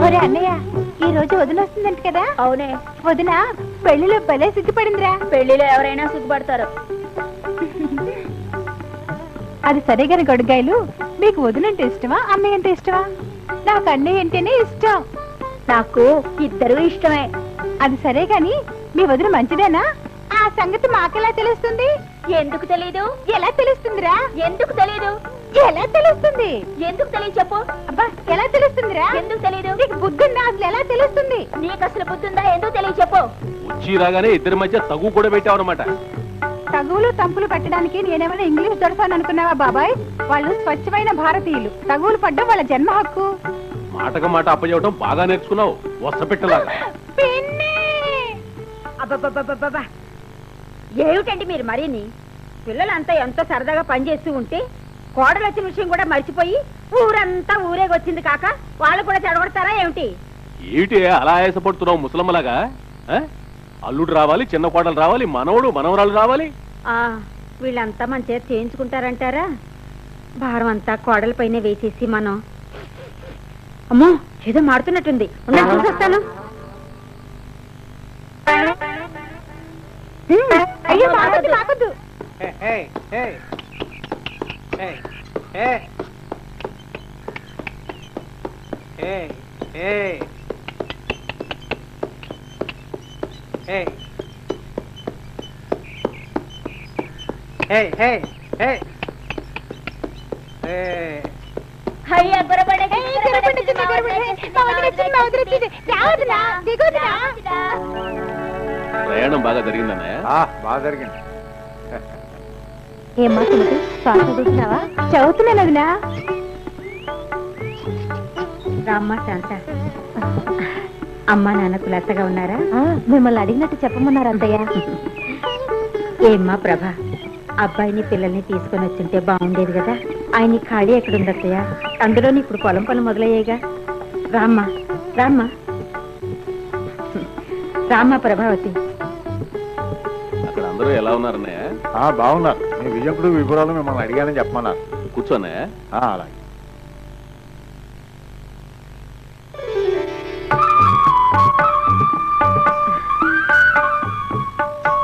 ఒరే అన్నయ్య, ఈ రోజు వదిన వస్తుందంట కదా? అవునే, వదిన పెళ్లిలో భలే సిగ్గుపడిందిరా. పెళ్లిలో ఎవరైనా సిగ్గుపడతారు. అది సరే గాని గొడుగాయలు, మీకు వదినంటే ఇష్టమా అన్నయ్య అంటే ఇష్టమా? నాకు అన్నయ్య అంటేనే ఇష్టం. నాకు ఇద్దరు ఇష్టమే. అది సరే గాని మీ వదిన మంచిదేనా? ఆ సంగతి మాకెలా తెలుస్తుంది? ఎందుకు తెలీదు? ఎలా తెలుస్తుందిరా? ఎందుకు తెలీదు? ఎలా తెలుస్తుంది? ఎందుకు తెలియదు చెప్పు. అబ్బా ఎలా తెలుస్తుందిరా? ఎందుకు తెలీదు? నీకు బుద్ధుందా? అసలు ఎలా తెలుస్తుంది? నీకు అసలు బుద్ధుందా? ఎందుకు తెలియదు చెప్పు. వచ్చి రాగానే ఇద్దరి మధ్య తగు కూడా పెట్టావన్నమాట. తగువులు తంపులు పెట్టడానికి నేనేమైనా ఇంగ్లీష్ దొరసాను అనుకున్నావా బాబాయ్? వాళ్ళు స్వచ్ఛమైన భారతీయులు. తగువులు పడ్డం వాళ్ళ జన్మ హక్కు. మాటకు మాట అప్పచెవటం బాగా నేర్చుకున్నావు, వస్తపెట్టలాగా. అబ్బబ్బబ్బబ్బబ్బా, ఏమిటండి మీరు మరీని? పిల్లలంతా ఎంతో సరదాగా పనిచేస్తూ ఉంటే కోడలు వచ్చిన విషయం కూడా మర్చిపోయి ఊరంతా ఊరేగొచ్చింది కాక వాళ్ళు కూడా చెడగొడతారా ఏమిటి? ఏమిటి అలా ఆయాసపడుతున్నావు ముసలమ్మలాగా? అల్లుడు రావాలి, చిన్న కోడలు రావాలి, మనవడు మనవరాలు రావాలి. వీళ్ళంతా మన చేత చేయించుకుంటారంటారా? భారం అంతా కోడల పైన వేసేసి మనం అమ్మో ఏదో మాడుతున్నట్టుంది. చూసొస్తాను. అయ్యో మాకొద్దు. ప్రయాణం బాగా జరిగిందన్నయ్య? బాగా జరిగింది. ఏమ్మా సుమతి, చదువుతున్నావా? చదువుతున్నాను వదినా. రామ్మా శాంత, అమ్మా నాన్న కులాసగా ఉన్నారా? మిమ్మల్ని అడిగినట్టు చెప్పమన్నారు అత్తయ్య. ఏమ్మా ప్రభ, అబ్బాయిని పిల్లల్ని తీసుకొని వచ్చింటే బాగుండేది కదా. ఆయన ఖాళీ ఎక్కడుంది అత్తయ్య? అందులోని ఇప్పుడు పొలం పనులు మొదలయ్యాయిగా. రామ్మా రామ్మా రామ్మా ప్రభావతి. అక్కడ అందరూ ఎలా ఉన్నారన్నయ్య? బాగున్నారు. మీ విజయపుడు విపురాలు మిమ్మల్ని అడిగానని చెప్పమన్నారు. కూర్చోన్నయ్య. అలాగే.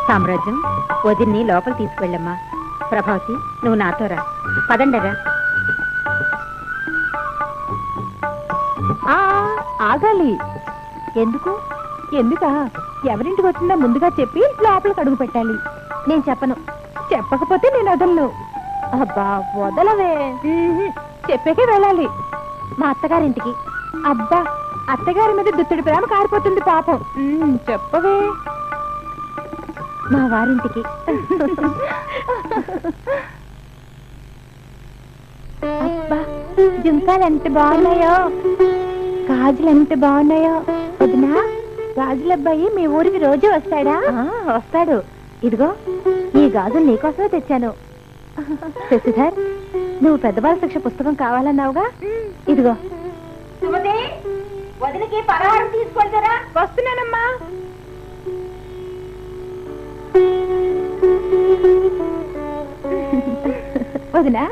సామ్రాజ్యం, వదిన్ని లోపల తీసుకువెళ్ళమ్మా. ప్రభావతి, నువ్వు నాతో రా. పదండరా. ఆగాలి. ఎందుకు? ఎందుకా? ఎవరింటికి వచ్చిందో ముందుగా చెప్పి లోపలికి అడుగు పెట్టాలి. నేను చెప్పను. చెప్పకపోతే నేను వదలను. అబ్బా వదలవే. చెప్పాకే వెళ్ళాలి. మా అత్తగారింటికి. అబ్బా, అత్తగారి మీద దుత్తుడి ప్రేమ కారిపోతుంది పాపం. చెప్పవే. మా వారింటికి. అబ్బా, జుంకాలు ఎంత బాగున్నాయో, గాజులు ఎంత బాగున్నాయో. వదినా, గాజుల అబ్బాయి మీ ఊరికి రోజు వస్తాడా? వస్తాడు. ఇదిగో ఈ గాజులు నీకోసమే తెచ్చాను. శశిధర్, నువ్వు పెద్ద బాల శిక్ష పుస్తకం కావాలన్నావుగా, ఇదిగో. వదినకి పలహారం తీసుకుంటారా? వస్తున్నానమ్మా. వదినా,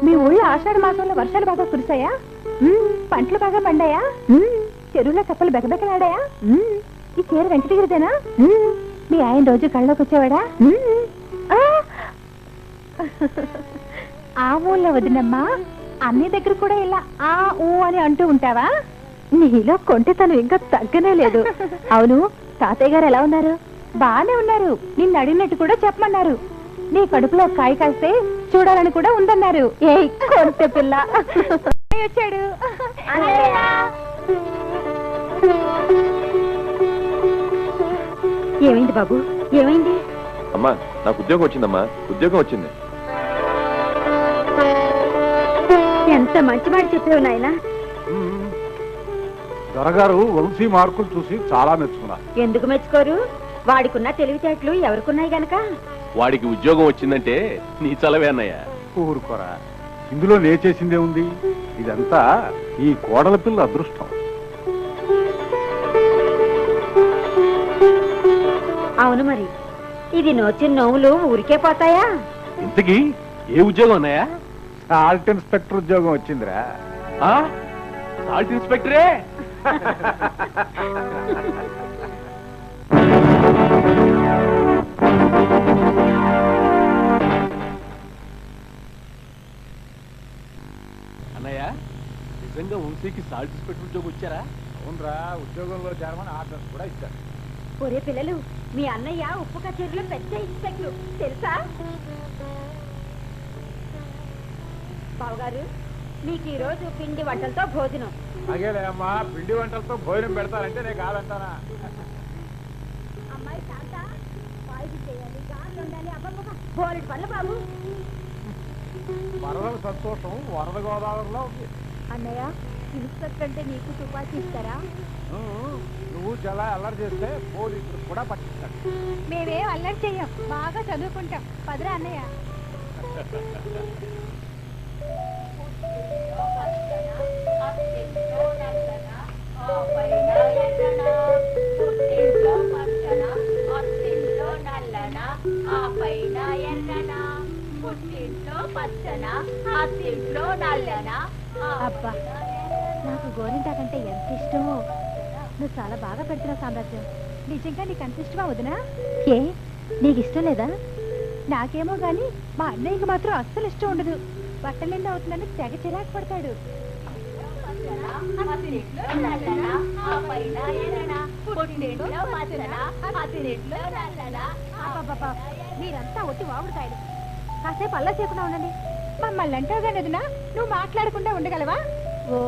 మీ ఊళ్ళో ఆషాఢ మాసంలో వర్షాలు బాగా కురిసాయా? పంటలు బాగా పండాయా? చెరువులో కప్పలు బెకబెకలాడాయా? ఈ చీర వెంకటగిరిదేనా? మీ ఆయన రోజు కళ్ళలోకి వచ్చేవాడా? ఆ ఊళ్ళో వదినమ్మా, అన్ని దగ్గర కూడా ఇలా ఆ ఊ అని అంటూ ఉంటావా? నీలో కొంటెతనం ఇంకా తగ్గనే లేదు. అవును, తాతయ్య గారు ఎలా ఉన్నారు? బానే ఉన్నారు. నిన్ను అడిగినట్టు కూడా చెప్పమన్నారు. నీ కడుపులో కాయ కాస్తే చూడాలని కూడా ఉందన్నారు. ఏ కొంటె పిల్ల వచ్చాడు. ఏమైంది బాబు, ఏమైంది? అమ్మా, నాకు ఉద్యోగం వచ్చిందమ్మా. ఉద్యోగం వచ్చింది. ఎంత మంచి మాట చెప్పావు నాయనా. దొరగారు వంశీ మార్కులు చూసి చాలా మెచ్చుకున్నారు. ఎందుకు మెచ్చుకోరు? వాడికున్న తెలివితేటలు ఎవరికున్నాయి గనక. వాడికి ఉద్యోగం వచ్చిందంటే నీ చలవే అన్నయ్య. ఊరుకోరా, ఇందులో నే చేసిందే ఉంది. ఇదంతా ఈ కోడల పిల్ల అదృష్టం. అవును మరి, ఇది నోచిన నోవులు ఊరికే పోతాయా? ఇంతకీ ఏ ఉద్యోగం అన్నయ్య? సాల్ట్ ఇన్స్పెక్టర్ ఉద్యోగం వచ్చిందిరా. సాల్ట్ ఇన్స్పెక్టరే. అన్నయ్య, నిజంగా వంశీకి సాల్ట్ ఇన్స్పెక్టర్ ఉద్యోగం వచ్చారా? అవునరా, ఉద్యోగంలో చేరమని ఆర్డర్స్ కూడా ఇచ్చారు. ఒరే పిల్లలు, మీ అన్నయ్య ఉప్పు కచేరీలో పెద్ద ఇన్స్పెక్టర్ తెలుసా? బావగారు, మీకు ఈ రోజు పిండి వంటలతో భోజనం. అలాగేలే అమ్మా, పిండి వంటలతో భోజనం పెడతారంటే నేను కాదంటానా? అమ్మాయి శాంత, పాయసం చేయాలి, గారెలు ఉండాలి, అబ్బబ్బబ్బా, బోలెడు పనులు బాబు. వరదల సంతోషం వరద గోదావరిలో ఉంది. అన్నయ్య, ఇన్స్పెక్టర్ అంటే నీకు తుపాకీ ఇస్తారా? నువ్వు చాలా అల్లరి చేస్తే పోలీసులు కూడా పట్టిస్తారు. మేమేం అల్లరి చెయ్యం, బాగా చదువుకుంటాం. పదరా అన్నయ్య. అబ్బా, నాకు గోరింటాకంటే ఎంత ఇష్టమో. నువ్వు చాలా బాగా పెడుతున్నావు సామ్రాజ్యం. నిజంగా నీకు అంత ఇష్టమా వదినా? ఏ, నీకు ఇష్టం లేదా? నాకేమో గాని మా అన్నయ్యకి మాత్రం అస్సలు ఇష్టం ఉండదు. బట్టల నిండా అవుతుందని తెగ చిరాకు పడతాడు. అబ్బబ్బబ్బా, మీరంతా ఒట్టి వాగుడుతాడు. కాసేపు అల్లా చేయకుండా ఉండండి. మమ్మల్ని అంటావు కానీ వదినా, నువ్వు మాట్లాడకుండా ఉండగలవా? ఓ,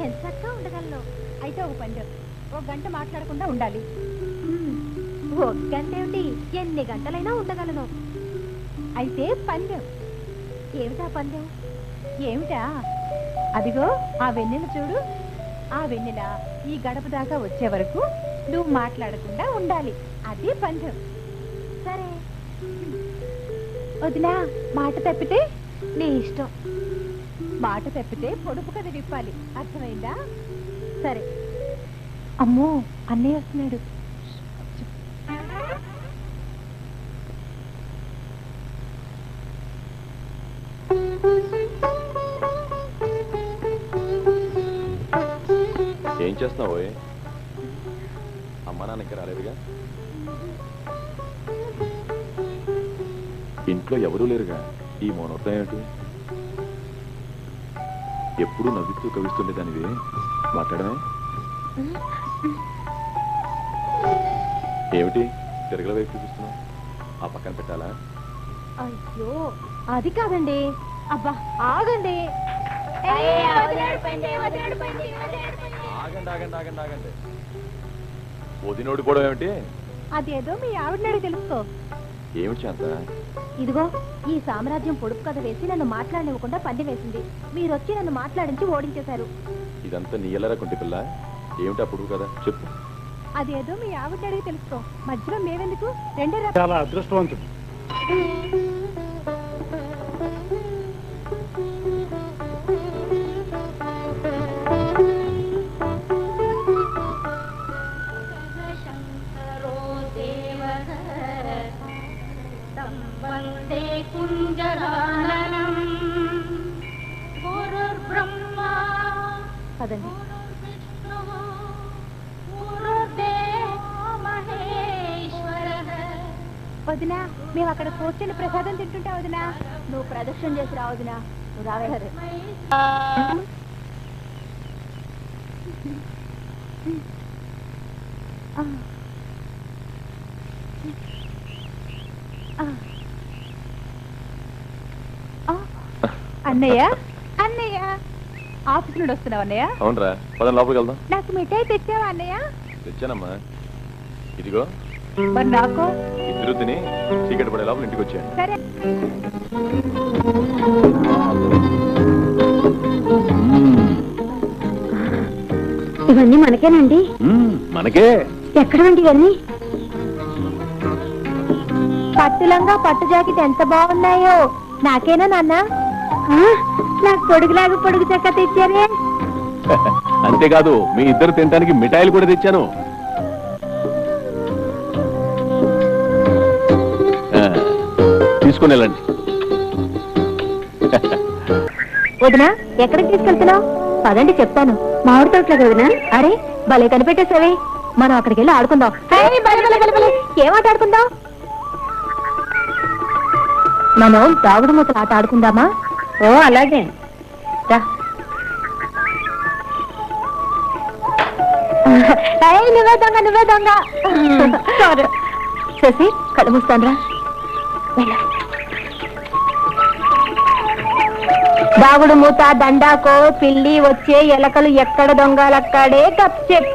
ఎంత చక్కగా ఉండగలను. అయితే ఒక పని, ఒక గంట మాట్లాడకుండా ఉండాలి. ఒక గంట ఏమిటి, ఎన్ని గంటలైనా ఉండగలను. అయితే పందెం. ఏమిటా పందెం? ఏమిటా? అదిగో ఆ వెన్నెల చూడు. ఆ వెన్నెల ఈ గడప దాకా వచ్చే వరకు నువ్వు మాట్లాడకుండా ఉండాలి. అది పందెం. సరే వదినా, మాట తప్పితే నీ ఇష్టం. మాట తప్పితే పొడుపు కథ విప్పాలి. అర్థమైందా? సరే. అమ్మో, అన్నయ్య వస్తున్నాడు. ఏం చేస్తున్నావు? అమ్మా నాన్నకి రాలేదుగా? ఇంట్లో ఎవరూ లేరుగా? ఈ మౌనవ్రతం ఏమిటి? ఎప్పుడు నవ్విస్తూ కవిస్తుండేదానివి, మాట్లాడమే ఏమిటి తిరగల వైపు చూపిస్తున్నావు? ఆ పక్కన పెట్టాలా? అయ్యో, అది కాదండి. అబ్బా ఆగండి. ఆగండి ఆగండి ఆగండి ఆగండి. వదిన ఓడిపోవడం ఏమిటి? అదేదో మీ ఆవిడని తెలుసుకో. ఏమిటి శాంత? ఇదిగో, ఈ సామ్రాజ్యం పొడుపు కథ వేసి నన్ను మాట్లాడనివ్వకుండా పందెం వేసింది. మీరు వచ్చి నన్ను మాట్లాడించి ఓడించేశారు. ఇదంతా నీ ఎల్లరా కుంటి పిల్ల? ఏమిటి అప్పుడు కదా చెప్పు. అదేదో మీ ఆవిడని అడిగి తెలుసుకో. మధ్యలో మేవెందుకు? రెండే చాలా అదృష్టవంతుడు. పదండి. వదినా, మేము అక్కడ కూర్చొని ప్రసాదం తింటుంటా వదినా. నువ్వు ప్రదక్షిణ చేసి రా వదినా. నువ్వు రావే. అన్నయ్య, అన్నయ్య, ఆఫీస్ నుండి వస్తున్నావు అన్నయ్య? అవునరా, పదని లోపలికి వెళ్దాం. నాకు మిఠాయి తెచ్చావా అన్నయ్య? తెచ్చానమ్మా, ఇదిగో. మరి నాకు? ఇద్దరు తిని చీకటి పడే లోపల ఇంటికి వచ్చాను. సరే. ఇవన్నీ మనకేనండి? మనకే. ఎక్కడండి ఇవన్నీ? పట్టులంగా పట్టు జాకెట్ ఎంత బాగున్నాయో. నాకేనా నాన్న? నాకు పొడుగులాగా పొడుగు చెక్క తెచ్చారే. అంతేకాదు, మీ ఇద్దరు తినడానికి మిఠాయిలు కూడా తెచ్చాను. తీసుకుని వెళ్ళండి. వదినా, ఎక్కడికి తీసుకెళ్తున్నావు? పదండి చెప్తాను. మామిడి తోటలో వదినా. అరే భలే కనిపెట్టేసావే, మనం అక్కడికి వెళ్ళి ఆడుకుందాం. ఏం ఆట ఆడుకుందాం? మనం దాగుడు మూతల ఆట ఆడుకుందామా? ఓ అలాగే రా. నువ్వే దొంగ, నువ్వే దొంగ. శశి కళ్ళు మూస్తాను రా. దాగుడు మూత దండాకో పిల్లి వచ్చే ఎలకలు ఎక్కడ దొంగలక్కడే కప్చెప్.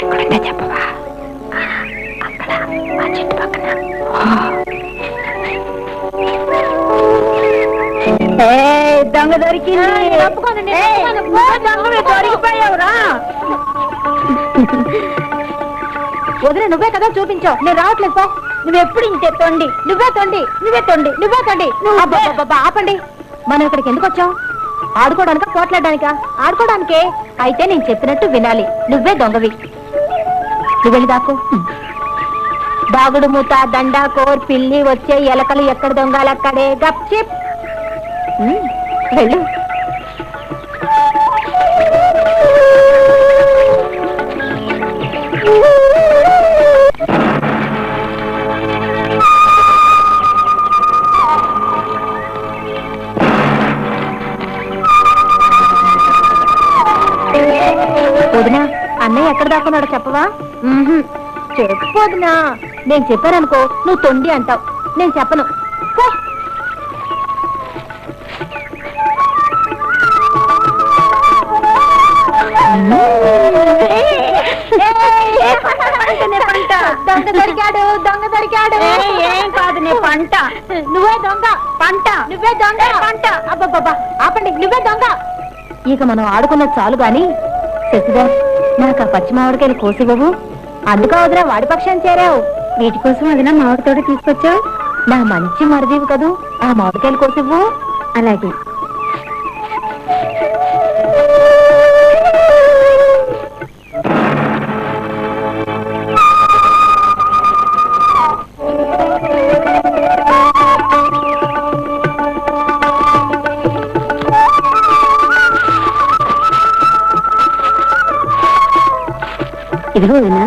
ఎక్కడుందా చెప్పవా? అక్కడ ఆ చెట్టు పక్కన. దొంగ దొరికింది. దొరికిపోయావురా. వదిలే, నువ్వే కదా చూపించావు, నేను రావట్లేదు పో. నువ్వెప్పుడు ఇంతే తొండి, నువ్వే తొండి, నువ్వే తొండి, నువ్వే తొండి. ఆపండి, మనం ఇక్కడికి ఎందుకు వచ్చాం? ఆడుకోవడానికా పోట్లాడడానికా? ఆడుకోవడానికే. అయితే నేను చెప్పినట్టు వినాలి. నువ్వే దొంగవి. నువ్వు వెళ్ళి దాకు. దాగుడు మూత దండాకోర్ పిల్లి వచ్చే ఎలకలు ఎక్కడ దొంగలక్కడే గప్ చిప్. వెళ్ళు. వదినా, అన్నయ్య ఎక్కడ దాక్కున్నాడో చెప్పవా? చెప్పు వదినా. నేను చెప్పాననుకో నువ్వు తొండి అంటావు. నేను చెప్పను. దొంగ దొరికాడు, దొంగ దొరికాడు. ఏం కాదు, నీ పంట. నువ్వే దొంగ. పంట. నువ్వే దొంగ. పంట. అబ్బబ్బబ్బా, ఆపండి, నువ్వే దొంగ. ఇక మనం ఆడుకున్న చాలు గాని శశిగా, నాకు ఆ పచ్చి మామిడికాయలు కోసివ్వవు. అందుకు వదినా వాడి పక్షాన్ని చేరావు. వీటి కోసం వదినా మామిడి తోట తీసుకొచ్చావు. నా మంచి మరిదివి కదూ, ఆ మామిడికాయలు కోసివ్వు. అలాగే. ఇదిగో వదినా.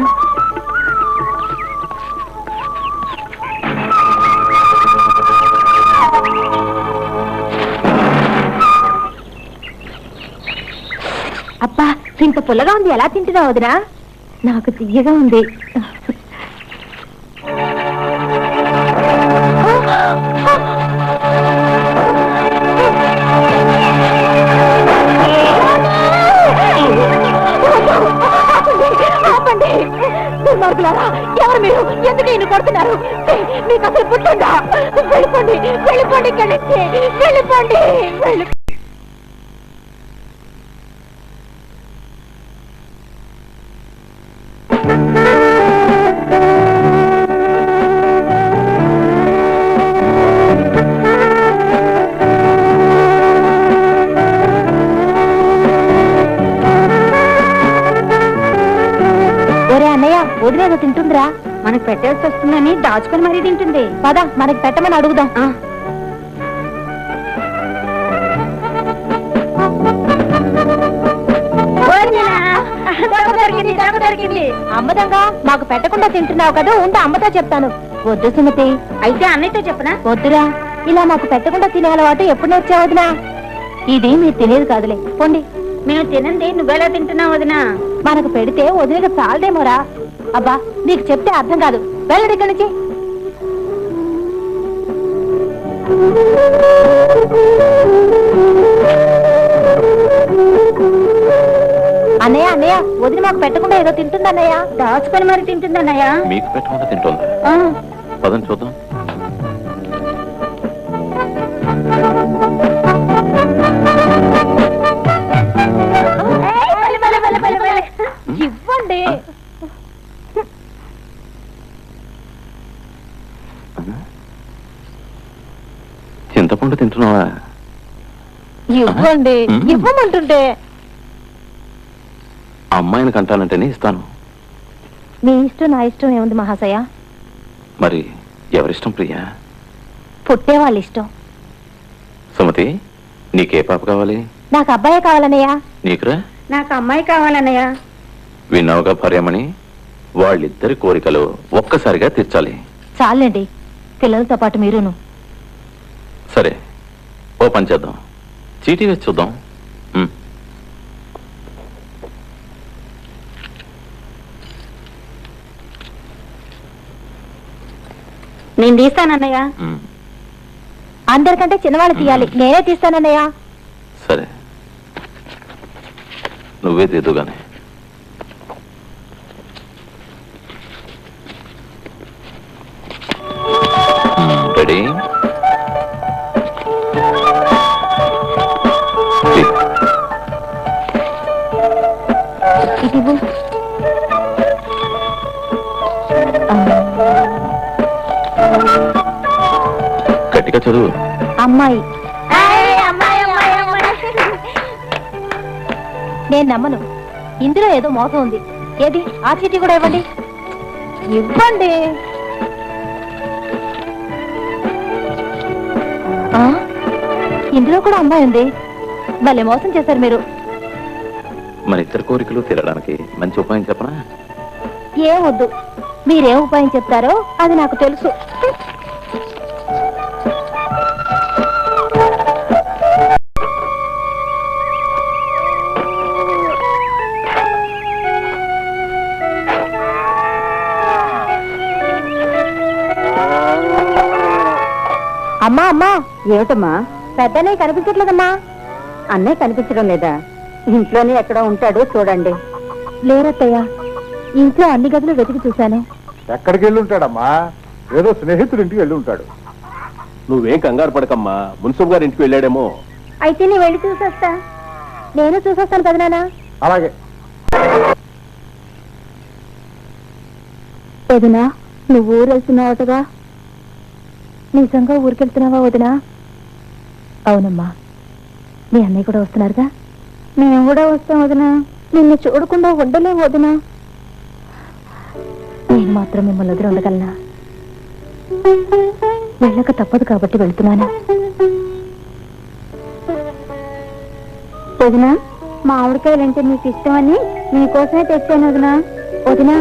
అబ్బా, ఇంత పుల్లగా ఉంది, ఎలా తింటున్నావు వదినా? నాకు తీయగా ఉంది. ఎవరు మీరు? ఎందుకు ఈయన కొడుతున్నారు? మీకు అసలు పుట్టిందా? వెళ్ళిపోండి, వెళ్ళిపోండి, ఇక్కడి నుంచి వెళ్ళిపోండి. వదిలేదో తింటుందిరా. మనకు పెట్టేసి వస్తుందని దాచుకొని మరీ తింటుంది. పద, మనకి పెట్టమని అడుగుదాం. అమ్మదంగా మాకు పెట్టకుండా తింటున్నావు కదా, ఉంటే అమ్మతో చెప్తాను. వద్దు సుమతి. అయితే అన్నయ్యతో చెప్పనా? వద్దురా, ఇలా మాకు పెట్టకుండా తినే అలవాటు ఎప్పుడు నేర్చావు వదినా? ఇది మీరు తినేది కాదులే, పోండి. మేము తినండి, నువ్వెలా తింటున్నావు వదినా? మనకు పెడితే వదిలేక చాలదేమోరా. అబ్బా, నీకు చెప్తే అర్థం కాదు, వెళ్ళండి ఇక్కడి నుంచి. అన్నయ్య, అన్నయ్య, వదిలి మాకు పెట్టకుండా ఏదో తింటుందన్నయ్య. దాచుకొని మరి తింటుందన్నయ్య. మీకు పెట్టకుండా తింటుందా? పదండి చూద్దాం. ఇవ్వండి. చింతపండు తింటున్నావా? ఇవ్వండి, మ్మ్. ఇవ్వమంటుంటే. అమ్మాయిని కంటానంటేనే ఇస్తాను. మీ ఇష్టం నా ఇష్టం ఏముంది మహాశయ? మరి ఎవరిష్టం ప్రియా? పుట్టే వాళ్ళ ఇష్టం. సుమతి, నీకే పాప కావాలి? నాకు అబ్బాయే కావాలన్నయ్యా. నీకురా? నాకు అమ్మాయి కావాలన్నయ్య. విన్నావుగా భార్యమణి, వాళ్ళిద్దరి కోరికలు ఒక్కసారిగా తీర్చాలి. చాలండి, పిల్లలతో పాటు మీరును. సరే, ఓ పని చేద్దాం, చీటీ వేసి చూద్దాం. ఉమ్. నేను తీస్తానన్నయ్య. ఉమ్. అందరికంటే చిన్నవాళ్ళు తీయాలి. నేనే తీస్తానన్నయ్యా. సరే, నువ్వే తీదుగానే. రెడీ? ఇదివ్వు. గట్టిగా చదువు. అమ్మాయి. నేను నమ్మను. ఇందులో ఏదో మోసం ఉంది. ఏది? ఆ చీటీ కూడా ఇవ్వండి. ఇవ్వండి. ఆ, ఇందులో కూడా అమ్మాయి ఉంది. భలే మోసం చేశారు మీరు. మన ఇద్దరు కోరికలు తీరడానికి మంచి ఉపాయం చెప్పనా? ఏం వద్దు, మీరేం ఉపాయం చెప్తారో అది నాకు తెలుసు. అమ్మా అమ్మా. ఏమిటమ్మా? పెద్దనే కనిపించట్లేదమ్మా. అన్నయ్య కనిపించడం లేదా? ఇంట్లోనే ఎక్కడో ఉంటాడు, చూడండి. లేరత్తయ్య, ఇంట్లో అన్ని గదులు వెతికి చూశాను. ఎక్కడికి వెళ్ళి ఉంటాడమ్మా? ఏదో స్నేహితుడి ఇంటికి వెళ్ళి ఉంటాడు. నువ్వేం కంగారు పడకమ్మా, మున్సబ్ గారి ఇంటికి వెళ్ళాడేమో. అయితే నీ వెళ్ళి చూసొస్తా. నేను చూసొస్తాను పెదనానా. అలాగే. వదినా, నువ్వు ఊరు వెళ్తున్నావుటగా? నిజంగా ఊరికెళ్తున్నావా వదినా? అవునమ్మా. మీ అన్నయ్య కూడా వస్తున్నారుగా? మేము కూడా వస్తాం వదినా. నిన్ను చూడకుండా ఉండలేము వదినా. నేను మాత్రం మిమ్మల్ని వదిలి ఉండగలనా? వెళ్ళక తప్పదు కాబట్టి వెళ్తున్నాను. వదినా, మామిడికాయలంటే నీకు ఇష్టమని నీకోసమే తెచ్చాను వదినా. వదినా,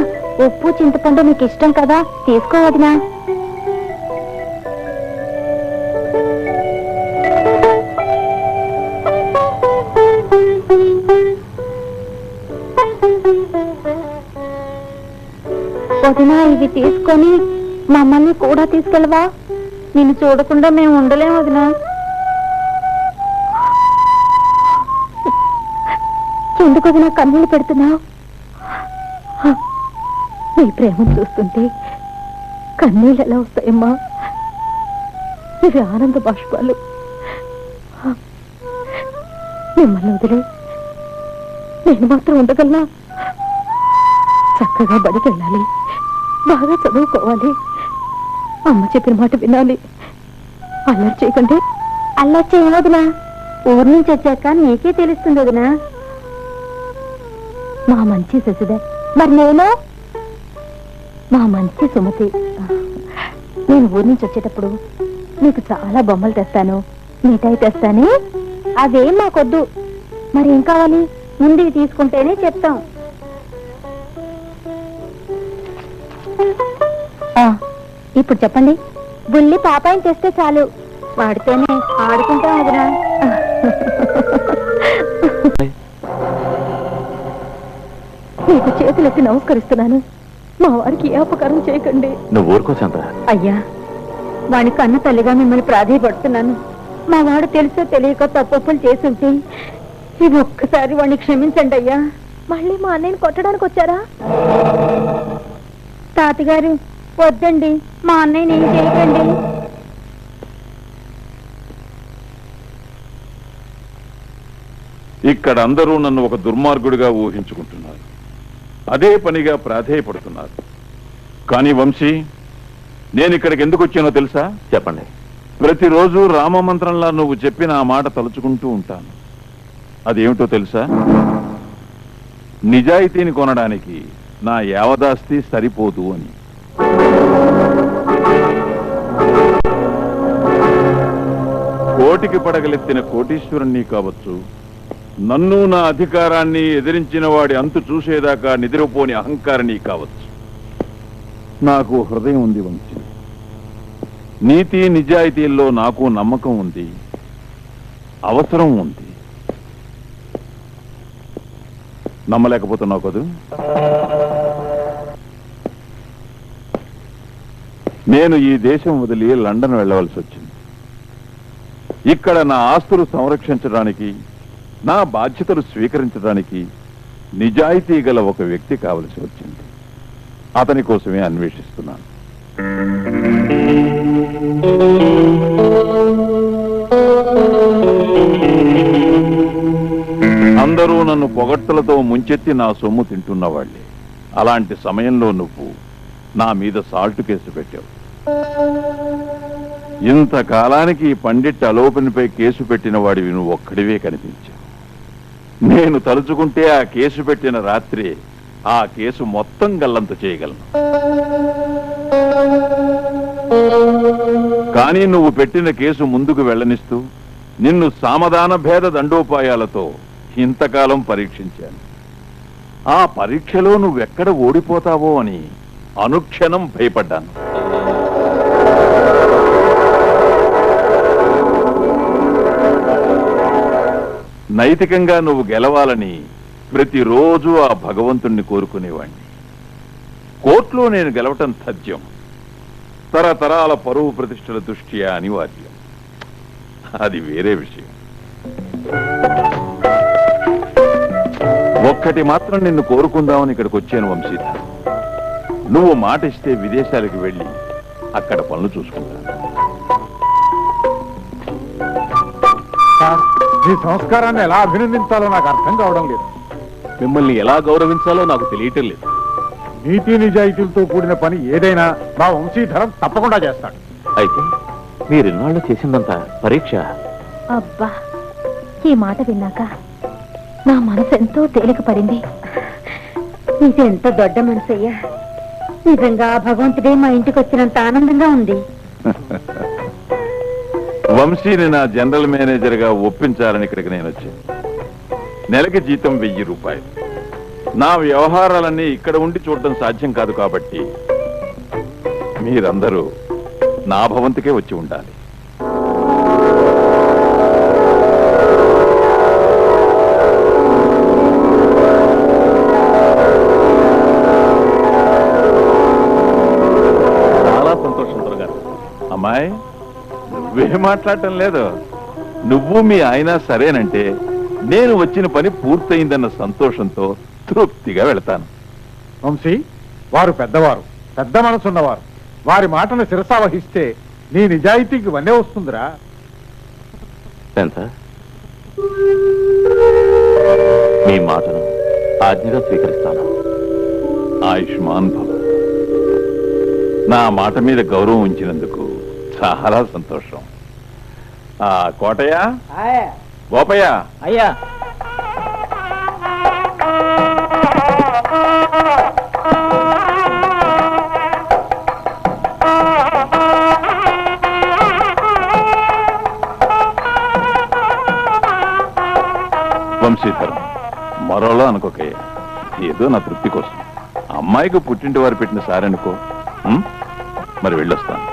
ఉప్పు చింతపండు నీకు ఇష్టం కదా, తీసుకో వదినా. వదినా, ఇవి తీసుకొని మమ్మల్ని కూడా తీసుకెళ్ళవా? నిన్ను చూడకుండా మేము ఉండలేము వదినా. ఎందుకు వదినా కన్నీళ్ళు పెడుతున్నావు? నీ ప్రేమను చూస్తుంటే కన్నీళ్ళు ఎలా వస్తాయమ్మా? ఇవి ఆనంద బాష్పాలు. మిమ్మల్ని వదిలే నేను మాత్రం ఉండగలనా? చక్కగా బడికి వెళ్ళాలి, బాగా చదువుకోవాలి, అమ్మ చెప్పిన మాట వినాలి. అల్లరి చేయకండి. అల్లరి చేయవదినా. ఊరి నుంచి వచ్చాక నీకే తెలుస్తుంది వదినా. మా మంచి శశిధర్. మరి నేను మా మంచి సుమతి. నేను ఊరి నుంచి వచ్చేటప్పుడు నీకు చాలా బొమ్మలు తెస్తాను, మిఠాయి తెస్తాను. అదేం మాకొద్దు. మరి ఏం కావాలి? ముందుకు తీసుకుంటేనే చెప్తాం. ఇప్పుడు చెప్పండి. బుల్లి పాపాయిని తెస్తే చాలు, వాడితోనే ఆడుకుంటాం వదినా. నీకు చేతులెత్తి నమస్కరిస్తున్నాను. మా వారికి ఏ అపకారం చేయకండి. నువ్వు ఊరుకో చంద్ర. అయ్యా, వాడి కన్న తల్లిగా మిమ్మల్ని ప్రాధేయపడుతున్నాను. మా వాడు తెలుసో తెలియక తప్పులు చేసుంటే ఇది ఒక్కసారి వాడిని క్షమించండి అయ్యా. మళ్ళీ మా అన్నయ్యని కొట్టడానికి వచ్చారా? తాతగారు వద్దండి, మా అన్నయ్యని ఏం చేయకండి. ఇక్కడ అందరూ నన్ను ఒక దుర్మార్గుడిగా ఊహించుకుంటున్నారు, అదే పనిగా ప్రాధేయపడుతున్నారు. కానీ వంశీ, నేను ఇక్కడికి ఎందుకు వచ్చానో తెలుసా? చెప్పండి. ప్రతిరోజు రామమంత్రంలా నువ్వు చెప్పిన ఆ మాట తలుచుకుంటూ ఉంటాను. అదేమిటో తెలుసా? నిజాయితీని కొనడానికి నా యావదాస్తి సరిపోదు అని. కోటికి పడగలెత్తిన కోటీశ్వరుణ్ణి కావచ్చు, నన్ను నా అధికారాన్ని ఎదిరించిన వాడి అంతు చూసేదాకా నిద్రపోని అహంకారిని కావచ్చు. నాకు హృదయం ఉంది వంశీ. నీతి నిజాయితీల్లో నాకు నమ్మకం ఉంది, అవసరం ఉంది. నమ్మలేకపోతున్నావు కదూ? నేను ఈ దేశం వదిలి లండన్ వెళ్ళవలసి వచ్చింది. ఇక్కడ నా ఆస్తులు సంరక్షించడానికి, నా బాధ్యతలు స్వీకరించడానికి నిజాయితీ గల ఒక వ్యక్తి కావలసి వచ్చింది. అతని కోసమే అన్వేషిస్తున్నాను. అందరూ నన్ను పొగడ్తలతో ముంచెత్తి నా సొమ్ము తింటున్నవాళ్లే. అలాంటి సమయంలో నువ్వు నా మీద సాల్ట్ కేసు పెట్టావు. ఇంతకాలానికి పండిట్ అలోపనిపై కేసు పెట్టిన వాడివి నువ్వు ఒక్కడివే కనిపించావు. నేను తలుచుకుంటే ఆ కేసు పెట్టిన రాత్రి ఆ కేసు మొత్తం గల్లంత చేయగలను. కానీ నువ్వు పెట్టిన కేసు ముందుకు వెళ్ళనిస్తూ నిన్ను సామధాన భేద దండోపాయాలతో ఇంతకాలం పరీక్షించాను. ఆ పరీక్షలో నువ్వెక్కడ ఓడిపోతావో అని అనుక్షణం భయపడ్డాను. నైతికంగా నువ్వు గెలవాలని ప్రతిరోజు ఆ భగవంతుణ్ణి కోరుకునేవాణ్ణి. కోర్టులో నేను గెలవటం తథ్యం, తరతరాల పరువు ప్రతిష్టల దృష్ట్యా అనివార్యం. అది వేరే విషయం. ఒక్కటి మాత్రం నిన్ను కోరుకుందామని ఇక్కడికి వచ్చాను వంశీధర్. నువ్వు మాట ఇస్తే విదేశాలకు వెళ్ళి అక్కడ పనులు చూసుకుంటాను. ఈ సంస్కారాన్ని ఎలా అభినందించాలో నాకు అర్థం కావడం లేదు. మిమ్మల్ని ఎలా గౌరవించాలో నాకు తెలియటం లేదు. నీతి నిజాయితీలతో కూడిన పని ఏదైనా మా వంశీధరం తప్పకుండా చేస్తాడు. అయితే మీరిన్నాళ్ళు చేసిందంతా పరీక్ష. అబ్బా, ఈ మాట విన్నాక నా మనసు ఎంతో తేలిక పడింది. ఇదెంత దొడ్డ మనసయ్యా. నిజంగా భగవంతుడే మా ఇంటికి వచ్చినంత ఆనందంగా ఉంది. వంశీని నా జనరల్ మేనేజర్ గా ఒప్పించాలని ఇక్కడికి నేను వచ్చాను. నెలకి జీతం 1000 రూపాయలు. నా వ్యవహారాలన్నీ ఇక్కడ ఉండి చూడటం సాధ్యం కాదు కాబట్టి మీరందరూ నా భవంతికే వచ్చి ఉండాలి. చాలా సంతోషం దొరగారు. అమ్మాయి, నువ్వే మాట్లాడటం లేదు. నువ్వు మీ ఆయన సరేనంటే నేను వచ్చిన పని పూర్తయిందన్న సంతోషంతో తృప్తిగా వెళతాను. వంశీ, వారు పెద్దవారు, పెద్ద మనసున్నవారు. వారి మాటను శిరసావహిస్తే నీ నిజాయితీకి వన్నే వస్తుందిరా. ఎంత మీ మాటను ఆజ్ఞగా స్వీకరిస్తాను. ఆయుష్మాన్ భవ. నా మాట మీద గౌరవం ఉంచినందుకు చాలా సంతోషం. కోటయ్య, గోపయ్య, అయ్యా, వంశీధరం, మరోలా అనుకోకయ్య. ఏదో నా తృప్తి కోసం. అమ్మాయికి పుట్టింటి వారు పెట్టిన సారనుకో. మరి వెళ్ళొస్తాను.